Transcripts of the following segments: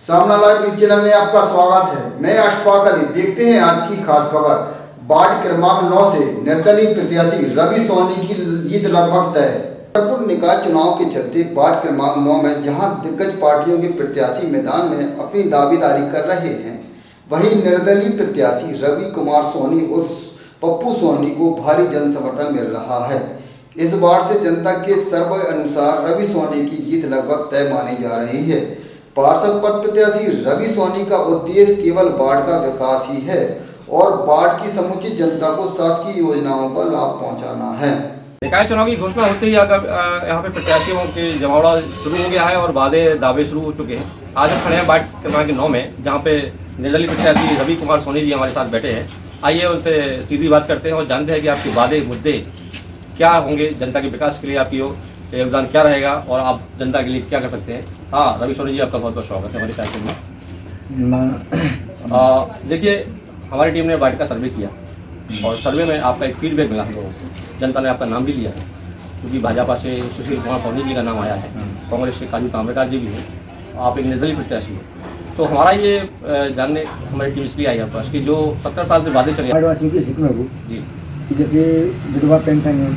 सामना live news channel में आपका स्वागत है। मैं अशफाक अली। देखते हैं आज की खास खबर। वार्ड क्रमांक 9 से निर्दलीय प्रत्याशी रवि सोनी की जीत लगभग तय। छतरपुर निकाय चुनाव के चलते वार्ड क्रमांक 9 में जहां दिग्गज पार्टियों के प्रत्याशी मैदान में अपनी दावेदारी कर रहे हैं, वहीं निर्दलीय प्रत्याशी रवि कुमार सोनी और पप्पू सोनी को भारी जन समर्थन मिल रहा है। इस वार्ड से जनता के सर्वे अनुसार रवि सोनी की जीत लगभग तय मानी जा रही है। पार्षद पद प्रत्याशी रवि सोनी का उद्देश्य केवल वार्ड का विकास ही है और वार्ड की समुचित जनता को शासकीय योजनाओं का लाभ पहुंचाना है। निकाय चुनाव की घोषणा होते ही यहाँ पे प्रत्याशियों के जमावड़ा शुरू हो गया है और वादे दावे शुरू हो चुके हैं। आज हम खड़े हैं वार्ड क्रमांक 9 में, जहाँ पे निर्दलीय प्रत्याशी रवि कुमार सोनी जी हमारे साथ बैठे हैं। आइए उनसे सीधी बात करते हैं और जानते हैं कि आपके वादे मुद्दे क्या होंगे, जनता के विकास के लिए आपकी योगदान क्या रहेगा और आप जनता के लिए क्या कर सकते हैं। हाँ रवि सोनी जी, आपका बहुत बहुत स्वागत है हमारे कार्यक्रम में। देखिए, हमारी टीम ने वार्ड का सर्वे किया और सर्वे में आपका एक फीडबैक मिला हम लोगों को। जनता ने आपका नाम भी लिया है, क्योंकि भाजपा से सुशील कुमार सोनी जी का नाम आया है, कांग्रेस से काजू ताम्रकार जी भी हैं, आप एक निर्दलीय प्रत्याशी हैं। तो हमारा ये जानने हमारी टीम इसलिए आई है पास कि जो 70 साल से वादे चले जी, जैसे विधवा पेंशन है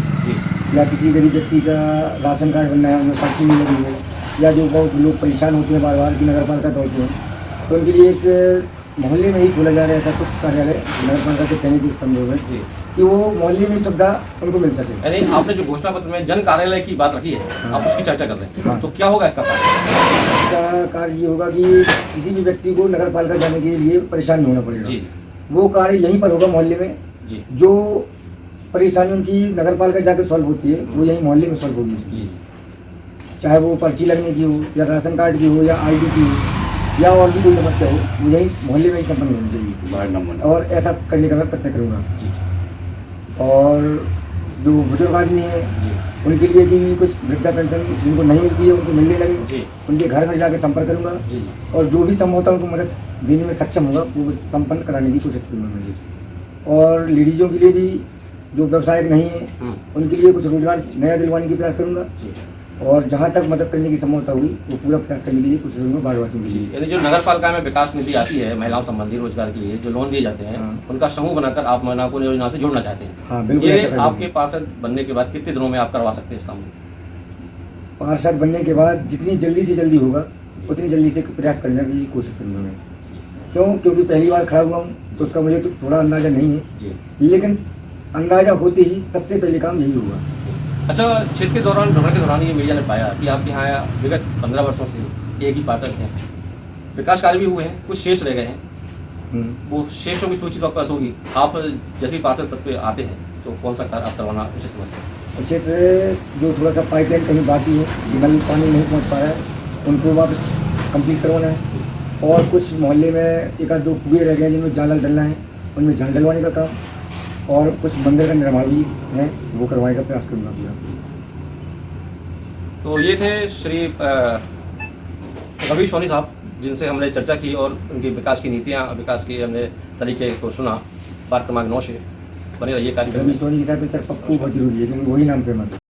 या किसी गरीब व्यक्ति का राशन कार्ड बनना है, उनमें पर्ची नहीं लगी है, या जो बहुत लोग परेशान होते हैं बार बार की नगर पालिका दौड़ते हैं, तो उनके लिए एक मोहल्ले में ही खोला जा रहा है ऐसा कुछ कार्यालय नगर पालिका से कहने की संभव है कि वो मोहल्ले में सुविधा उनको मिल सके। यानी आपने जो घोषणा पत्र में जन कार्यालय की बात रखी है, आप उसकी चर्चा कर रहे हैं। हाँ। तो क्या होगा इसका कार्य ये होगा कि किसी भी व्यक्ति को नगर पालिका जाने के लिए परेशान नहीं होना पड़ेगा। वो कार्य यहीं पर होगा मोहल्ले में। जो परेशानी उनकी नगर पालिका जाकर सॉल्व होती है वो यही मोहल्ले में सॉल्व होगी, चाहे वो पर्ची लगने की हो या राशन कार्ड की हो या ID की हो या और भी कोई समस्या हो, वो यही मोहल्ले में ही संपन्न होनी चाहिए और ऐसा करने का मैं प्रयत्न करूँगा। और जो बुजुर्ग आदमी है उनके लिए भी कुछ वृद्धा पेंशन जिनको नहीं मिलती है उनको मिलने लगे, उनके घर में जाकर संपर्क करूँगा और जो भी संभव होता है उनको मदद देने में सक्षम होगा वो संपन्न कराने की कोशिश करूँगा। और लेडीज़ों के लिए भी जो व्यवसाय नहीं है उनके लिए कुछ रोजगार नया दिलवाने की प्रयास करूंगा और जहां तक मदद करने की संभवता होगी वो पूरा प्रयास करने के लिए कोशिश करूंगा वार्डवासियों के लिए। यानी जो नगर पालिका में विकास निधि आती है महिलाओं संबंधी रोजगार के लिए जो लोन दिए जाते हैं, उनका समूह बनाकर आप महिलाओं को योजना से जोड़ना चाहते हैं। हाँ बिल्कुल। ये आपके पार्षद बनने के बाद कितने दिनों में आप करवा सकते हैं इस काम में? पार्षद बनने के बाद जितनी जल्दी से जल्दी होगा उतनी जल्दी से प्रयास करने की कोशिश करूँगा मैं। क्योंकि पहली बार खड़ा हुआ हूँ तो उसका मुझे तो थोड़ा अंदाजा नहीं है, लेकिन अंदाजा होते ही सबसे पहले काम यही होगा। अच्छा, क्षेत्र के दौरान भ्रमण के दौरान ये मीडिया ने पाया कि आपके यहाँ विगत 15 वर्षों से एक ही पार्षद हैं, विकास कार्य भी हुए हैं, कुछ शेष रह गए हैं। वो शेषों की सूची तो आपके पास होगी। आप जैसे पार्षद पद पे आते हैं तो कौन सा कार्य आप करवाना उचित समझते हैं? क्षेत्र जो थोड़ा सा पाइपलाइन कहीं बाकी है, नल पानी नहीं पहुँच पा रहा है, उनको वापस कंप्लीट करवाना है। और कुछ मोहल्ले में एक आध दो कुएँ रह गए जिनमें जाल डलना है, उनमें जाल डलवाने का काम और कुछ मंदिर का निर्माण भी है वो करवाने का प्रयास करूँगा पूरा। तो ये थे श्री रवि सोनी साहब, जिनसे हमने चर्चा की और उनकी विकास की नीतियाँ, विकास के हमने तरीके को सुना। वार्ड क्रमांक 9 से बने रहिए कार्यक्रम। रवि सोनी के साथ में सर पप्पू बहुत जरूरी है क्योंकि वही नाम फेमस है।